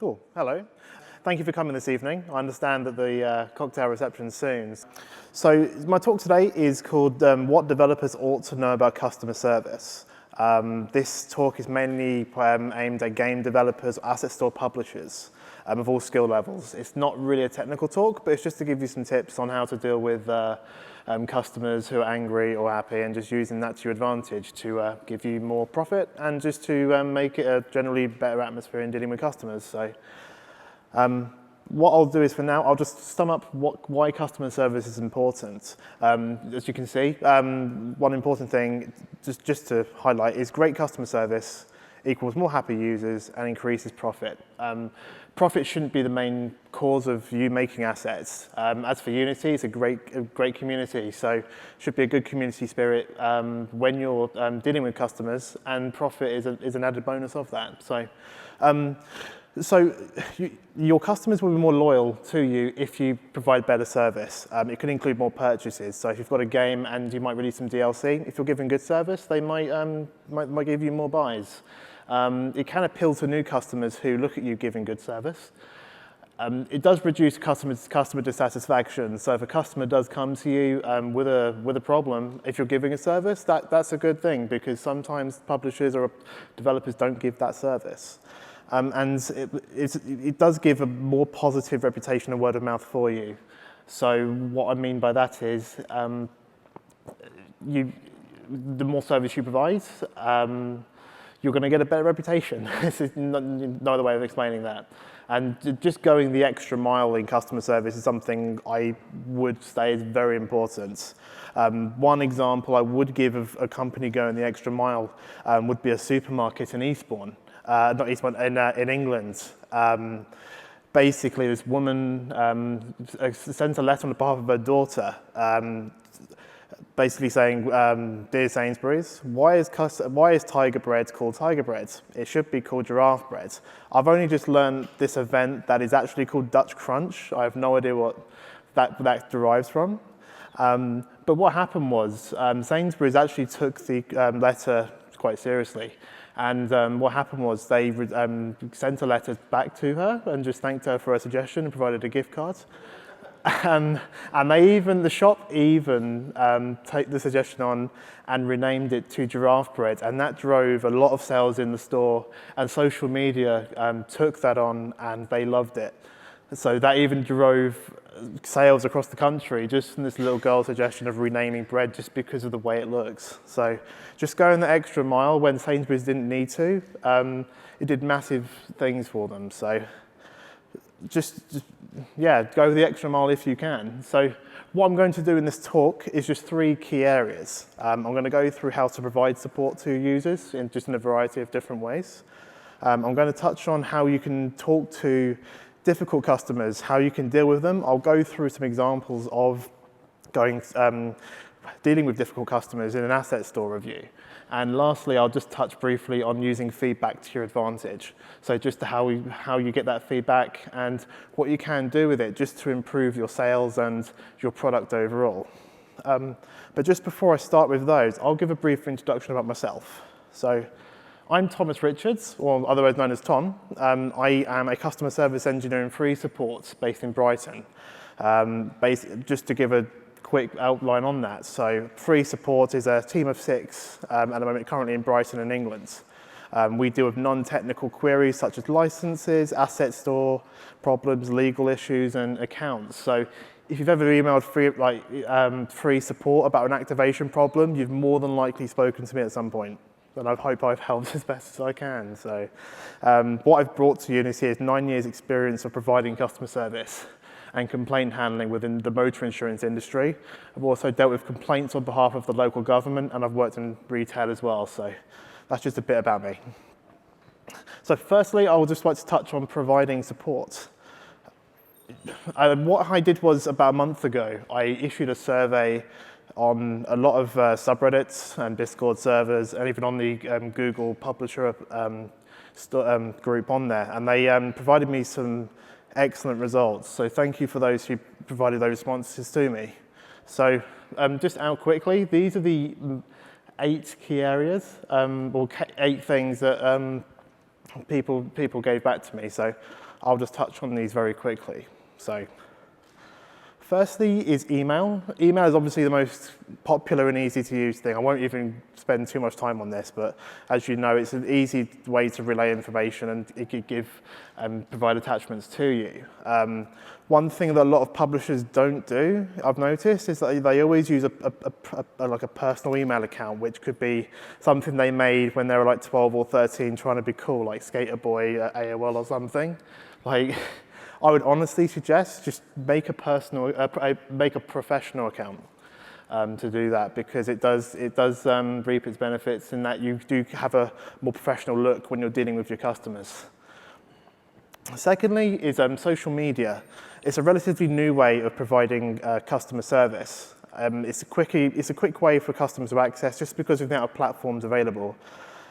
Cool, hello. Thank you for coming this evening. I understand that the cocktail reception's soon. So my talk today is called What Developers Ought to Know About Customer Service. This talk is mainly aimed at game developers, asset store publishers of all skill levels. It's not really a technical talk, but it's just to give you some tips on how to deal with customers who are angry or happy, and just using that to your advantage to give you more profit and just to make it a generally better atmosphere in dealing with customers. So what I'll do is, for now, I'll just sum up why customer service is important. As you can see, one important thing just to highlight is great customer service equals more happy users and increases profit. Profit shouldn't be the main cause of you making assets. As for Unity, it's a great community, so should be a good community spirit when you're dealing with customers, and profit is an added bonus of that. So your customers will be more loyal to you if you provide better service. It can include more purchases. So if you've got a game and you might release some DLC, if you're giving good service, they might give you more buys. It can appeal to new customers who look at you giving good service. It does reduce customer dissatisfaction. So if a customer does come to you with a problem, if you're giving a service, that's a good thing, because sometimes publishers or developers don't give that service. And it does give a more positive reputation and word of mouth for you. So what I mean by that is the more service you provide, you're going to get a better reputation. This is no other way of explaining that. And just going the extra mile in customer service is something I would say is very important. One example I would give of a company going the extra mile would be a supermarket in Eastbourne. Not Eastbourne, in England. Basically, this woman sent a letter on behalf of her daughter, basically saying, "Dear Sainsbury's, why is tiger bread called tiger bread? It should be called giraffe bread. I've only just learned this event that is actually called Dutch Crunch. I have no idea what that derives from." But what happened was Sainsbury's actually took the letter quite seriously. And what happened was they sent a letter back to her and just thanked her for her suggestion and provided a gift card. And the shop even take the suggestion on and renamed it to giraffe bread, and that drove a lot of sales in the store, and social media took that on and they loved it. So that even drove sales across the country just from this little girl's suggestion of renaming bread just because of the way it looks. So just going the extra mile when Sainsbury's didn't need to, it did massive things for them. So just go the extra mile if you can. So what I'm going to do in this talk is just 3 key areas. I'm going to go through how to provide support to users in a variety of different ways. I'm going to touch on how you can talk to difficult customers, how you can deal with them. I'll go through some examples of dealing with difficult customers in an asset store review. And lastly, I'll just touch briefly on using feedback to your advantage. So just how you get that feedback and what you can do with it just to improve your sales and your product overall. But just before I start with those, I'll give a brief introduction about myself. So I'm Thomas Richards, or otherwise known as Tom. I am a customer service engineer in Free Support based in Brighton. Just to give a quick outline on that. So Free Support is a team of 6 at the moment currently in Brighton in England. We deal with non-technical queries such as licenses, asset store problems, legal issues, and accounts. So if you've ever emailed Free Support about an activation problem, you've more than likely spoken to me at some point. And I hope I've helped as best as I can. So what I've brought to Unity is 9 years experience of providing customer service and complaint handling within the motor insurance industry. I've also dealt with complaints on behalf of the local government, and I've worked in retail as well. So that's just a bit about me. So firstly, I would just like to touch on providing support. What I did was, about a month ago, I issued a survey on a lot of subreddits and Discord servers, and even on the Google publisher group on there, and they provided me some excellent results. So thank you for those who provided those responses to me. So just out quickly, these are the 8 key areas, or 8 things that people gave back to me. So I'll just touch on these very quickly. So firstly is email. Email is obviously the most popular and easy to use thing. I won't even spend too much time on this, but as you know, it's an easy way to relay information, and it could provide attachments to you. One thing that a lot of publishers don't do, I've noticed, is that they always use like a personal email account, which could be something they made when they were like 12 or 13 trying to be cool, like Skater Boy at AOL or something. Like, I would honestly suggest just make a professional account to do that, because it does reap its benefits in that you do have a more professional look when you're dealing with your customers. Secondly is social media. It's a relatively new way of providing customer service. It's a quick way for customers to access, just because of the amount of platforms available.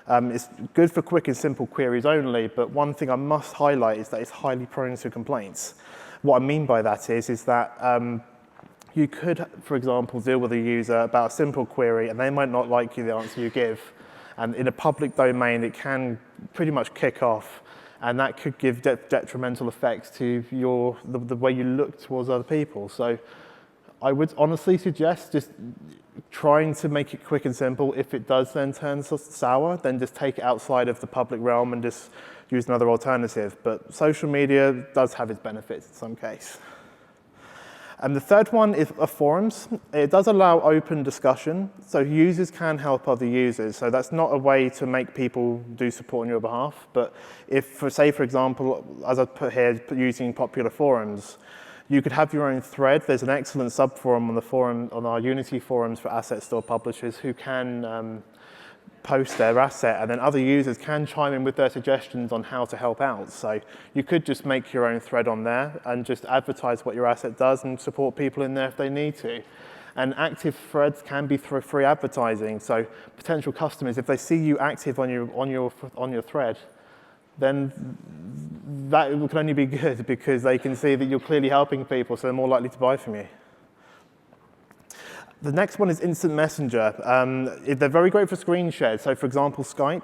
It's good for quick and simple queries only, but one thing I must highlight is that it's highly prone to complaints. What I mean by that is that you could, for example, deal with a user about a simple query, and they might not like the answer you give. And in a public domain, it can pretty much kick off, and that could give detrimental effects to the way you look towards other people. So I would honestly suggest just trying to make it quick and simple. If it does then turn sour, then just take it outside of the public realm and just use another alternative. But social media does have its benefits in some case. And the third one is forums. It does allow open discussion, so users can help other users. So that's not a way to make people do support on your behalf, but if, say for example, as I put here, using popular forums, you could have your own thread. There's an excellent sub-forum on our Unity forums for asset store publishers who can post their asset, and then other users can chime in with their suggestions on how to help out. So you could just make your own thread on there and just advertise what your asset does and support people in there if they need to. And active threads can be through free advertising. So potential customers, if they see you active on your thread, then that can only be good, because they can see that you're clearly helping people, so they're more likely to buy from you. The next one is instant messenger. They're very great for screen shares. So for example, Skype,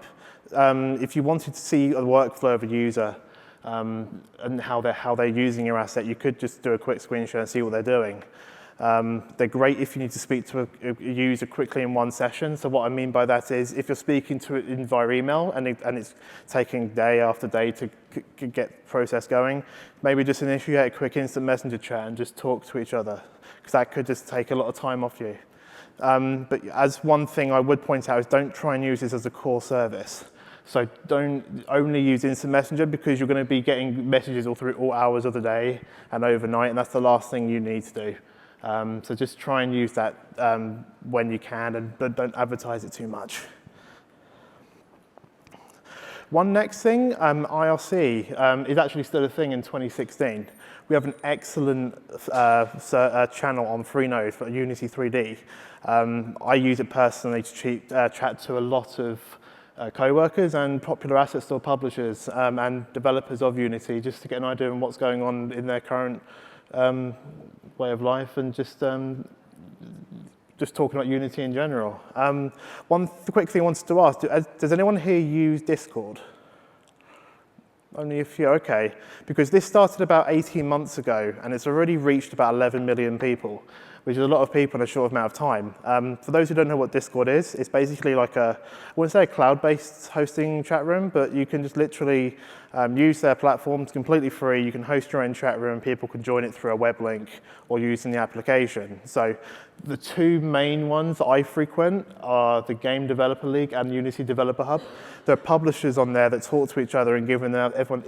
if you wanted to see a workflow of a user and how they're using your asset, you could just do a quick screen share and see what they're doing. They're great if you need to speak to a user quickly in one session. So what I mean by that is, if you're speaking to it via email and it's taking day after day to get process going, maybe just initiate a quick instant messenger chat and just talk to each other, because that could just take a lot of time off you. But as one thing I would point out is, don't try and use this as a core service. So don't only use instant messenger, because you're going to be getting messages all hours of the day and overnight, and that's the last thing you need to do. So just try and use that when you can, but don't advertise it too much. One next thing, IRC, is actually still a thing in 2016. We have an excellent channel on Freenode for Unity 3D. I use it personally to chat to a lot of co-workers and popular asset store publishers and developers of Unity, just to get an idea on what's going on in their current way of life, and just talking about Unity in general. One quick thing I wanted to ask, does anyone here use Discord? Only a few, okay. Because this started about 18 months ago, and it's already reached about 11 million people, which is a lot of people in a short amount of time. For those who don't know what Discord is, it's basically like I wouldn't say a cloud-based hosting chat room, but you can just literally use their platform. It's completely free. You can host your own chat room. People can join it through a web link or using the application. So the two main ones that I frequent are the Game Developer League and Unity Developer Hub. There are publishers on there that talk to each other and giving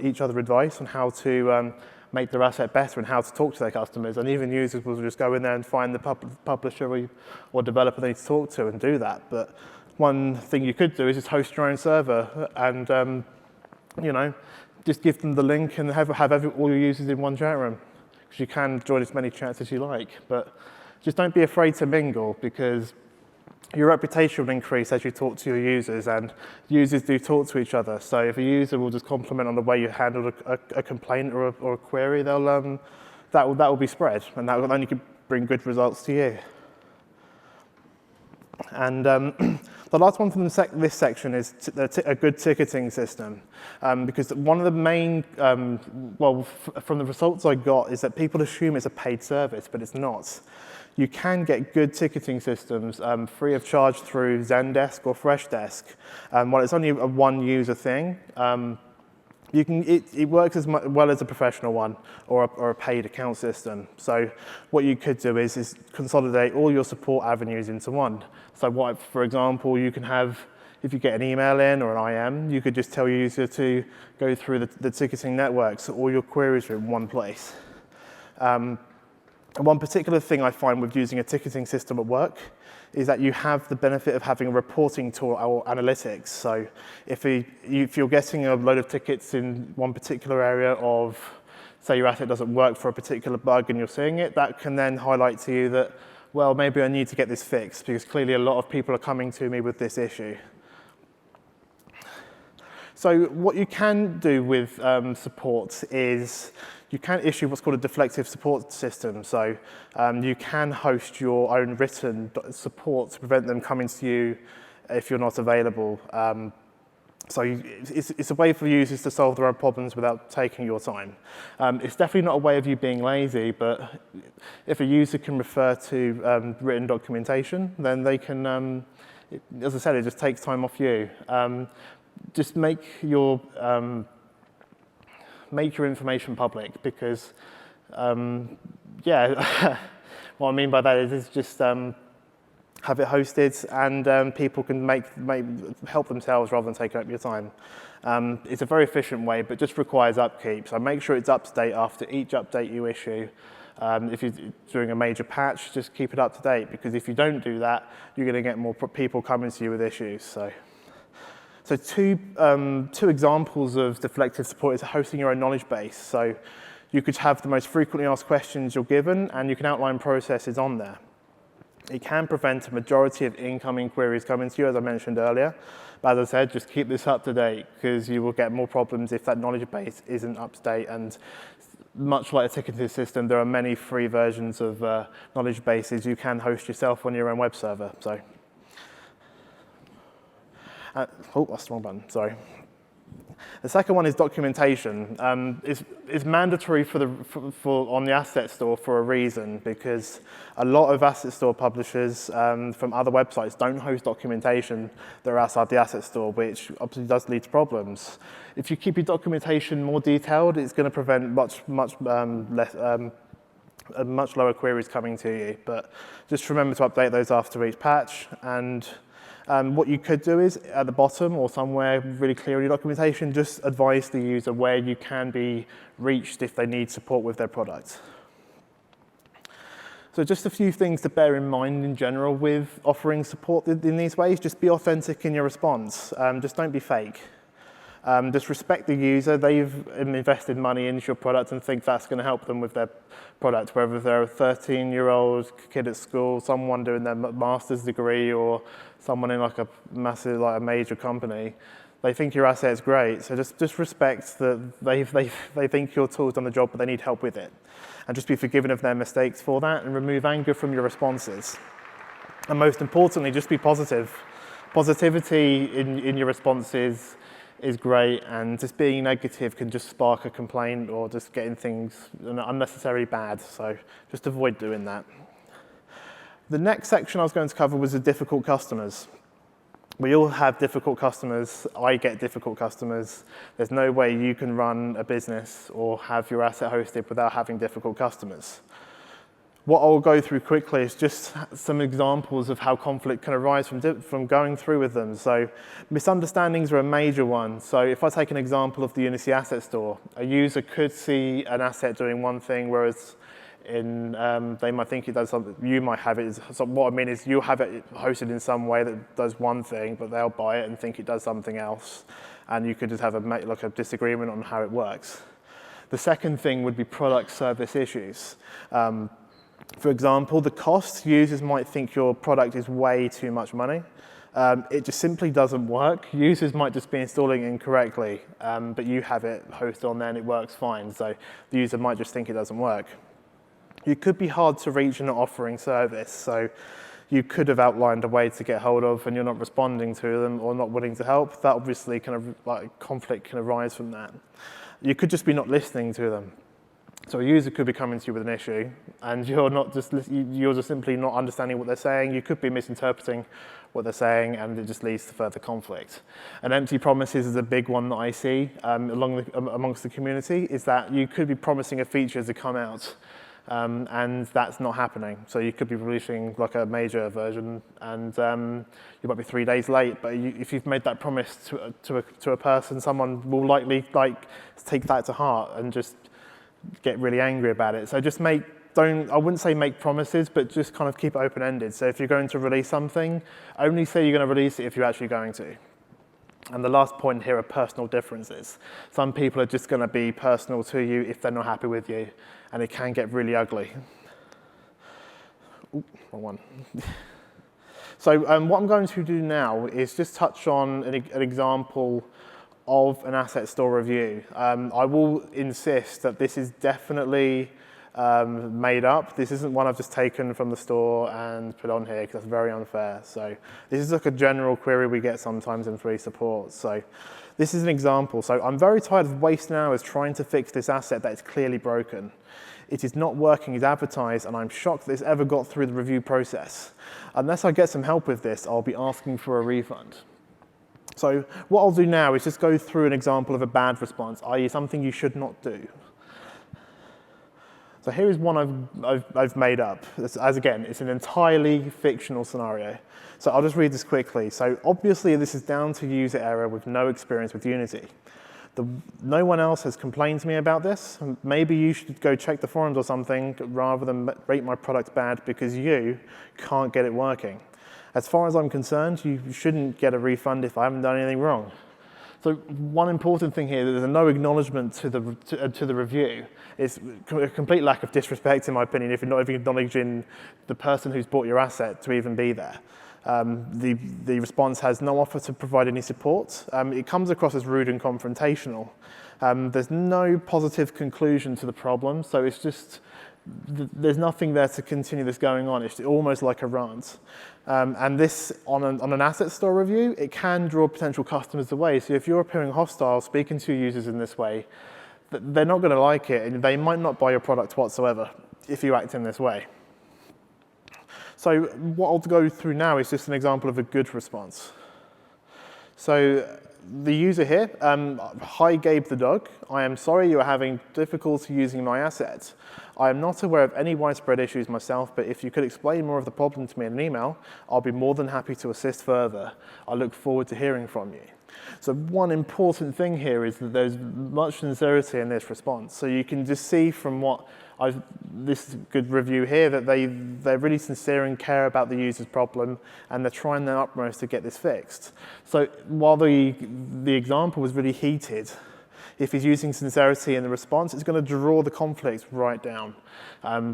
each other advice on how to make their asset better and how to talk to their customers. And even users will just go in there and find the publisher or developer they need to talk to and do that. But one thing you could do is just host your own server and just give them the link and have all your users in one chat room, because you can join as many chats as you like. But just don't be afraid to mingle, because your reputation will increase as you talk to your users, and users do talk to each other. So if a user will just compliment on the way you handled a complaint or a query, that will be spread, and that will only bring good results to you. And The last one from this section is a good ticketing system, because one of the main, from the results I got, is that people assume it's a paid service, but it's not. You can get good ticketing systems free of charge through Zendesk or Freshdesk. While it's only a one-user thing, it works as well as a professional one or a paid account system. So what you could do is consolidate all your support avenues into one. So for example, you can have, if you get an email in or an IM, you could just tell your user to go through the ticketing network, so all your queries are in one place. One particular thing I find with using a ticketing system at work is that you have the benefit of having a reporting tool or analytics. So if you're getting a load of tickets in one particular area of, say your asset doesn't work for a particular bug and you're seeing it, that can then highlight to you that, well, maybe I need to get this fixed because clearly a lot of people are coming to me with this issue. So what you can do with support is you can issue what's called a deflective support system. So you can host your own written support to prevent them coming to you if you're not available. It's a way for users to solve their own problems without taking your time. It's definitely not a way of you being lazy, but if a user can refer to written documentation, then they can, as I said, it just takes time off you. Just make your information public, because, yeah, what I mean by that is just have it hosted and people can help themselves rather than taking up your time. It's a very efficient way, but just requires upkeep. So make sure it's up to date after each update you issue. If you're doing a major patch, just keep it up to date, because if you don't do that, you're going to get more people coming to you with issues. So two examples of deflective support is hosting your own knowledge base. So you could have the most frequently asked questions you're given, and you can outline processes on there. It can prevent a majority of incoming queries coming to you, as I mentioned earlier. But as I said, just keep this up to date, because you will get more problems if that knowledge base isn't up to date. And much like a ticketing system, there are many free versions of knowledge bases you can host yourself on your own web server. So. Oh, that's the wrong button, sorry. The second one is documentation. It's mandatory on the asset store for a reason, because a lot of asset store publishers from other websites don't host documentation that are outside the asset store, which obviously does lead to problems. If you keep your documentation more detailed, it's going to prevent much lower queries coming to you. But just remember to update those after each patch. And what you could do is, at the bottom or somewhere really clear in your documentation, just advise the user where you can be reached if they need support with their product. So just a few things to bear in mind in general with offering support in these ways. Just be authentic in your response. Just don't be fake. Just respect the user. They've invested money into your product and think that's going to help them with their product, whether they're a 13-year-old kid at school, someone doing their master's degree, or someone in like a massive, like a major company. They think your asset's great, so just respect that they think your tool's done the job, but they need help with it. And just be forgiven of their mistakes for that, and remove anger from your responses. And most importantly, just be positive. Positivity in your responses is great, and just being negative can just spark a complaint or just getting things unnecessarily bad, so just avoid doing that. The next section I was going to cover was the difficult customers. We all have difficult customers. I get difficult customers. There's no way you can run a business or have your asset hosted without having difficult customers. What I'll go through quickly is just some examples of how conflict can arise from going through with them. So misunderstandings are a major one. So if I take an example of the Unity Asset Store, a user could see an asset doing one thing, whereas they might think it does something. You might have it. So what I mean is you have it hosted in some way that does one thing, but they'll buy it and think it does something else. And you could just have a disagreement on how it works. The second thing would be product service issues. For example, the cost, users might think your product is way too much money. It just simply doesn't work. Users might just be installing it incorrectly, but you have it hosted on there and it works fine. So the user might just think it doesn't work. You could be hard to reach and not offering service. So you could have outlined a way to get hold of and you're not responding to them or not willing to help, that obviously kind of like conflict can arise from that. You could just be not listening to them. So a user could be coming to you with an issue and you're just simply not understanding what they're saying. You could be misinterpreting what they're saying and it just leads to further conflict. And empty promises is a big one that I see amongst the community, is that you could be promising a feature to come out and that's not happening. So you could be releasing like a major version and you might be 3 days late, but if you've made that promise to a person, someone will likely take that to heart and just get really angry about it. So just I wouldn't say make promises, but just kind of keep it open-ended. So if you're going to release something, only say you're going to release it if you're actually going to. And the last point here are personal differences. Some people are just going to be personal to you if they're not happy with you, and it can get really ugly. Ooh, wrong one. So what I'm going to do now is just touch on an example of an asset store review. I will insist that this is definitely made up. This isn't one I've just taken from the store and put on here because that's very unfair. So this is like a general query we get sometimes in free support. So this is an example. So I'm very tired of wasting hours trying to fix this asset that is clearly broken. It is not working as advertised and I'm shocked that it's ever got through the review process. Unless I get some help with this, I'll be asking for a refund. So what I'll do now is just go through an example of a bad response, i.e. something you should not do. So here is one I've made up. As again, it's an entirely fictional scenario. So I'll just read this quickly. So obviously this is down to user error with no experience with Unity. No one else has complained to me about this. Maybe you should go check the forums or something rather than rate my product bad because you can't get it working. As far as I'm concerned, you shouldn't get a refund if I haven't done anything wrong. So one important thing here, there's no acknowledgement to the review. It's a complete lack of disrespect, in my opinion, if you're not even acknowledging the person who's bought your asset to even be there. The response has no offer to provide any support. It comes across as rude and confrontational. There's no positive conclusion to the problem, so it's just, there's nothing there to continue this going on. It's almost like a rant. And this, on an asset store review, it can draw potential customers away. So if you're appearing hostile, speaking to users in this way, they're not going to like it, and they might not buy your product whatsoever if you act in this way. So what I'll go through now is just an example of a good response. So the user here, hi Gabe the dog, I am sorry you are having difficulty using my assets. I am not aware of any widespread issues myself, but if you could explain more of the problem to me in an email, I'll be more than happy to assist further. I look forward to hearing from you. So one important thing here is that there's much sincerity in this response. So you can just see from this good review here that they're really sincere and care about the user's problem, and they're trying their utmost to get this fixed. So while the example was really heated, if he's using sincerity in the response, it's going to draw the conflict right down,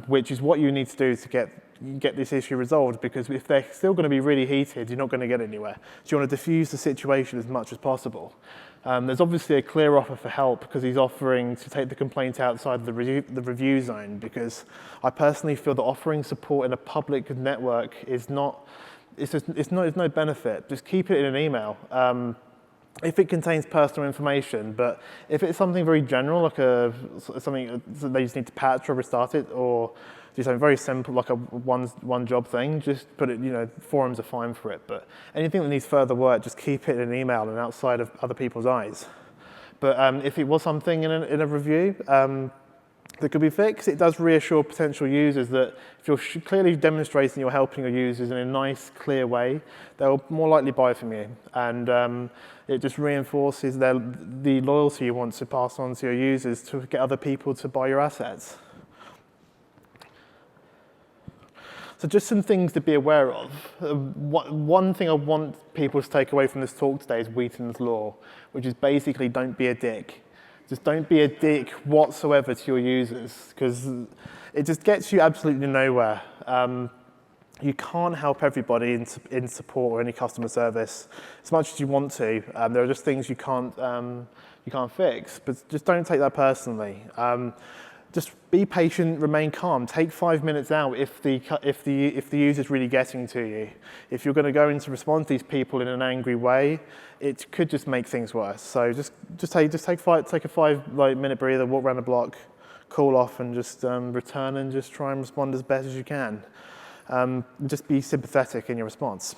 which is what you need to do to get this issue resolved, because if they're still going to be really heated, you're not going to get anywhere. So you want to diffuse the situation as much as possible. There's obviously a clear offer for help because he's offering to take the complaint outside of the review zone, because I personally feel that offering support in a public network is not, it's no benefit. Just keep it in an email. If it contains personal information, but if it's something very general, like something that they just need to patch or restart it, or do something very simple, like a one job thing, just put it, forums are fine for it. But anything that needs further work, just keep it in an email and outside of other people's eyes. But if it was something in a review that could be fixed, it does reassure potential users that if you're clearly demonstrating you're helping your users in a nice, clear way, they'll more likely buy from you. And it just reinforces the loyalty you want to pass on to your users to get other people to buy your assets. So just some things to be aware of. One thing I want people to take away from this talk today is Wheaton's Law, which is basically don't be a dick. Just don't be a dick whatsoever to your users, because it just gets you absolutely nowhere. You can't help everybody in support or any customer service as much as you want to. There are just things you can't fix, but just don't take that personally. just be patient, remain calm. Take 5 minutes out if the user's really getting to you. If you're going to go into respond to these people in an angry way, it could just make things worse. So just take a 5-minute breather, walk around the block, cool off, and just return and just try and respond as best as you can. Just be sympathetic in your response.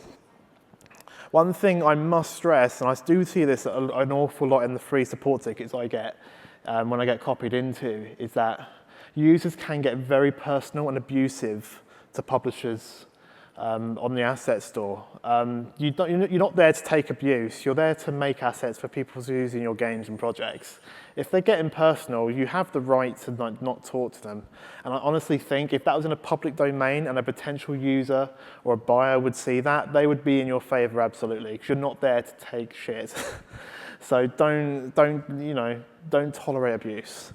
One thing I must stress, and I do see this an awful lot in the free support tickets I get when I get copied into, is that users can get very personal and abusive to publishers on the asset store. You're not there to take abuse, you're there to make assets for people to use in your games and projects. If they're getting personal, you have the right to not talk to them. And I honestly think if that was in a public domain and a potential user or a buyer would see that, they would be in your favor absolutely, because you're not there to take shit. So don't tolerate abuse.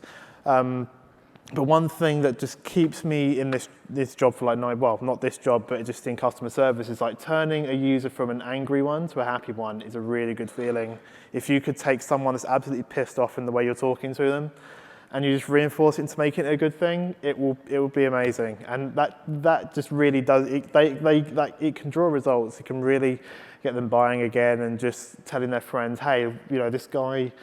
But one thing that just keeps me in this job for not this job, but just in customer service, is like turning a user from an angry one to a happy one is a really good feeling. If you could take someone that's absolutely pissed off in the way you're talking to them, and you just reinforce it into making it a good thing, it will be amazing. And that just really does, it can draw results. It can really get them buying again and just telling their friends, hey, this guy,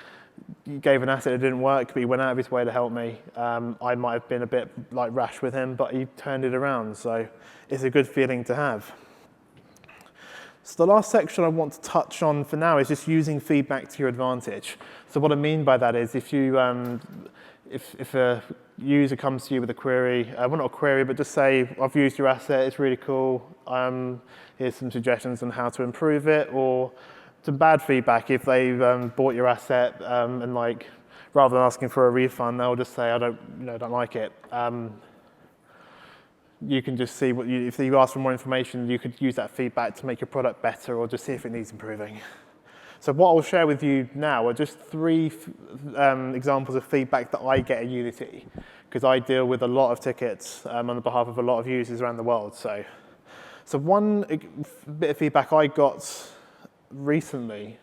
he gave an asset that didn't work, but he went out of his way to help me. I might have been a bit rash with him, but he turned it around. So it's a good feeling to have. So the last section I want to touch on for now is just using feedback to your advantage. So what I mean by that is if a user comes to you with a query, well, not a query, but just say, I've used your asset, it's really cool. Here's some suggestions on how to improve it, or some bad feedback if they've bought your asset and rather than asking for a refund, they'll just say, I don't like it. You can just see if you ask for more information, you could use that feedback to make your product better or just see if it needs improving. So what I'll share with you now are just 3 examples of feedback that I get at Unity, because I deal with a lot of tickets on behalf of a lot of users around the world. So one bit of feedback I got recently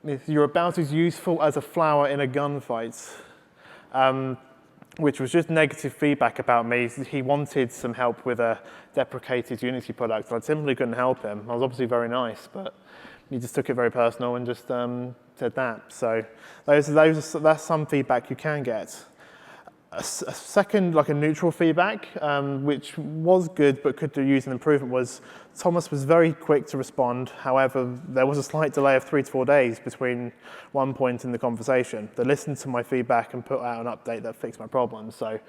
is you're about as useful as a flower in a gunfight, which was just negative feedback about me. He wanted some help with a deprecated Unity product, and I simply couldn't help him. I was obviously very nice, but he just took it very personal and just said that. So that's some feedback you can get. A second, a neutral feedback, which was good but could use an improvement, was Thomas was very quick to respond. However, there was a slight delay of 3 to 4 days between one point in the conversation. They listened to my feedback and put out an update that fixed my problem. So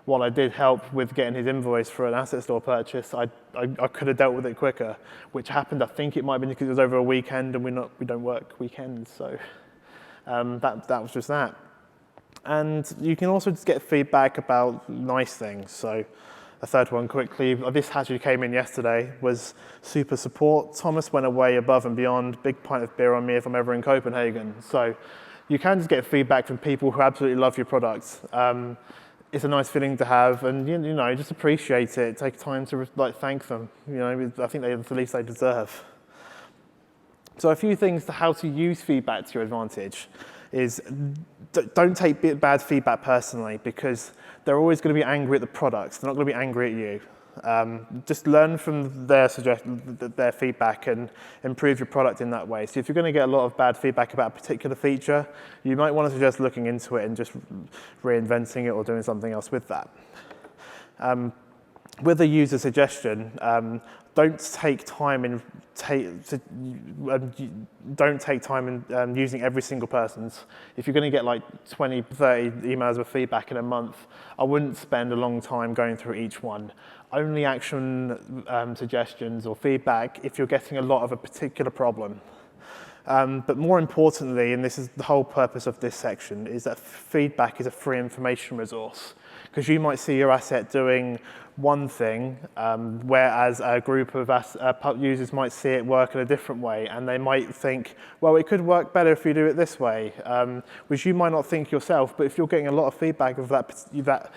while I did help with getting his invoice for an asset store purchase, I could have dealt with it quicker, which happened, I think it might have been because it was over a weekend and we don't work weekends. So that was just that. And you can also just get feedback about nice things. So a third one quickly, this actually came in yesterday, was super support. Thomas went away above and beyond, big pint of beer on me if I'm ever in Copenhagen. So you can just get feedback from people who absolutely love your products. It's a nice feeling to have, and just appreciate it. Take time to thank them. I think that's the least they deserve. So a few things to how to use feedback to your advantage is don't take bad feedback personally, because they're always going to be angry at the products. They're not going to be angry at you. Just learn from their feedback and improve your product in that way. So if you're going to get a lot of bad feedback about a particular feature, you might want to suggest looking into it and just reinventing it or doing something else with that. With a user suggestion, don't take time in using every single person's. If you're going to get 20, 30 emails of feedback in a month, I wouldn't spend a long time going through each one. Only action suggestions or feedback if you're getting a lot of a particular problem. But more importantly, and this is the whole purpose of this section, is that feedback is a free information resource. Because you might see your asset doing one thing, whereas a group of users might see it work in a different way, and they might think, well, it could work better if you do it this way, which you might not think yourself, but if you're getting a lot of feedback of that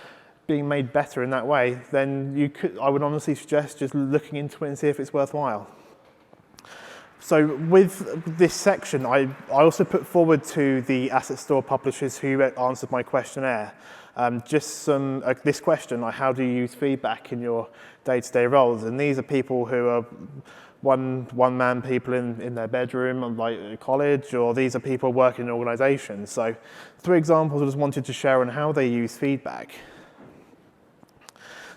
being made better in that way, then I would honestly suggest just looking into it and see if it's worthwhile. So with this section, I also put forward to the asset store publishers who answered my questionnaire, just this question, like how do you use feedback in your day-to-day roles? And these are people who are one-man people in their bedroom, like at college, or these are people working in organizations. So 3 examples I just wanted to share on how they use feedback.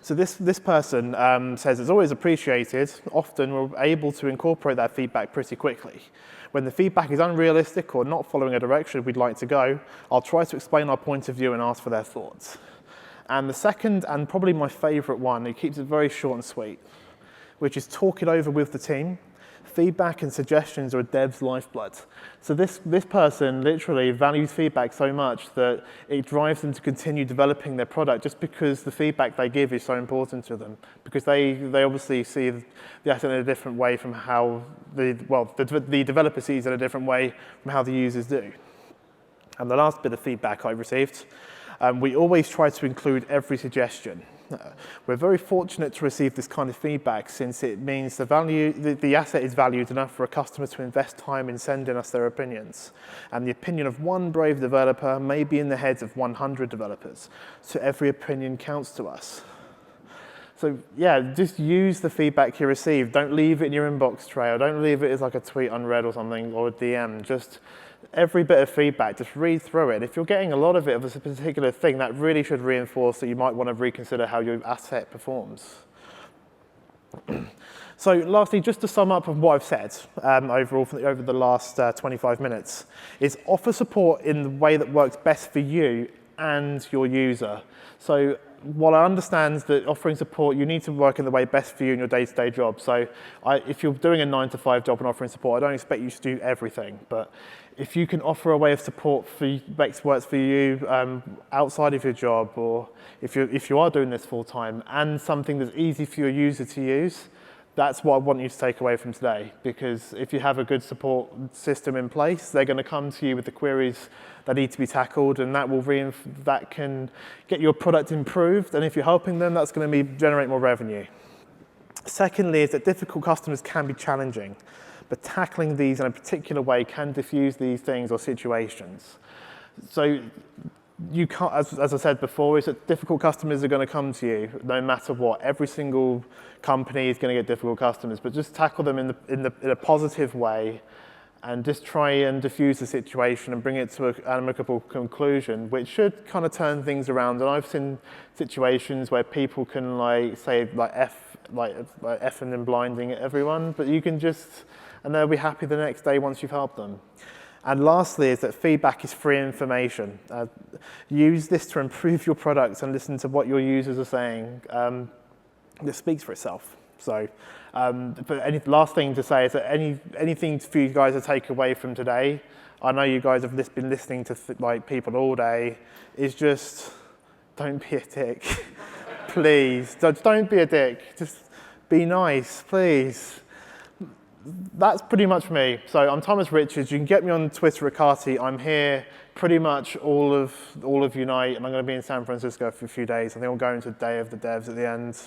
So this person says it's always appreciated. Often we're able to incorporate that feedback pretty quickly. When the feedback is unrealistic or not following a direction we'd like to go, I'll try to explain our point of view and ask for their thoughts. And the second, and probably my favorite one, it keeps it very short and sweet, which is talk it over with the team. Feedback and suggestions are a dev's lifeblood. So this person literally values feedback so much that it drives them to continue developing their product just because the feedback they give is so important to them. Because they obviously see the asset in a different way from how the developer sees it in a different way from how the users do. And the last bit of feedback I received, we always try to include every suggestion. We're very fortunate to receive this kind of feedback since it means the asset is valued enough for a customer to invest time in sending us their opinions. And the opinion of one brave developer may be in the heads of 100 developers. So every opinion counts to us. So yeah, just use the feedback you receive. Don't leave it in your inbox trail. Don't leave it as like a tweet unread or something or a DM. Just every bit of feedback, just read through it. If you're getting a lot of it of a particular thing, that really should reinforce that you might want to reconsider how your asset performs. So lastly, just to sum up of what I've said overall over the last 25 minutes, is offer support in the way that works best for you and your user. So while I understand that offering support, you need to work in the way best for you in your day-to-day job. So if you're doing a 9-to-5 job and offering support, I don't expect you to do everything. But if you can offer a way of support that works for you outside of your job, or if you are doing this full-time, and something that's easy for your user to use, that's what I want you to take away from today. Because if you have a good support system in place, they're going to come to you with the queries that need to be tackled, and that can get your product improved. And if you're helping them, that's going to generate more revenue. Secondly, is that difficult customers can be challenging, but tackling these in a particular way can diffuse these things or situations. So you can't, as I said before, is that difficult customers are going to come to you no matter what. Every single company is going to get difficult customers, but just tackle them in a positive way and just try and diffuse the situation and bring it to an amicable conclusion, which should kind of turn things around. And I've seen situations where people can say effing and blinding at everyone, but you can and they'll be happy the next day once you've helped them. And lastly is that feedback is free information. Use this to improve your products and listen to what your users are saying. This speaks for itself. So, but last thing to say is that anything for you guys to take away from today, I know you guys have been listening to people all day, is just don't be a dick. Please, don't be a dick. Just be nice, please. That's pretty much me. So I'm Thomas Richards. You can get me on Twitter at Carty. I'm here pretty much all of Unite, and I'm going to be in San Francisco for a few days. I think we'll go into Day of the Devs at the end.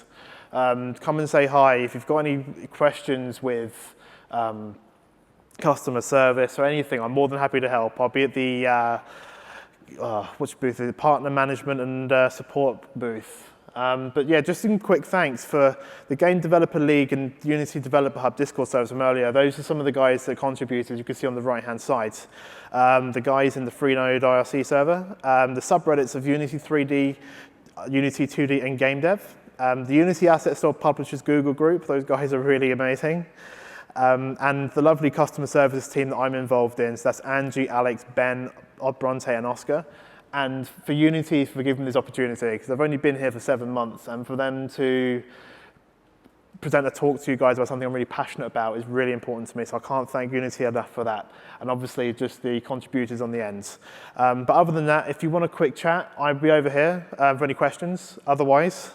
Come and say hi. If you've got any questions with customer service or anything, I'm more than happy to help. I'll be at the which booth is it? Partner management and support booth. But yeah, just some quick thanks for the Game Developer League and Unity Developer Hub Discord servers from earlier. Those are some of the guys that contributed, you can see on the right-hand side. The guys in the Freenode IRC server, the subreddits of Unity 3D, Unity 2D, and Game Dev. The Unity Asset Store Publishers Google group, those guys are really amazing. And the lovely customer services team that I'm involved in, so that's Angie, Alex, Ben, Bronte, and Oscar. And for Unity for giving me this opportunity, because I've only been here for 7 months, and for them to present a talk to you guys about something I'm really passionate about is really important to me, so I can't thank Unity enough for that. And obviously just the contributors on the end. But other than that, if you want a quick chat, I'll be over here for any questions. Otherwise,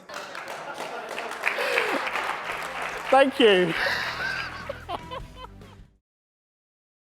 thank you.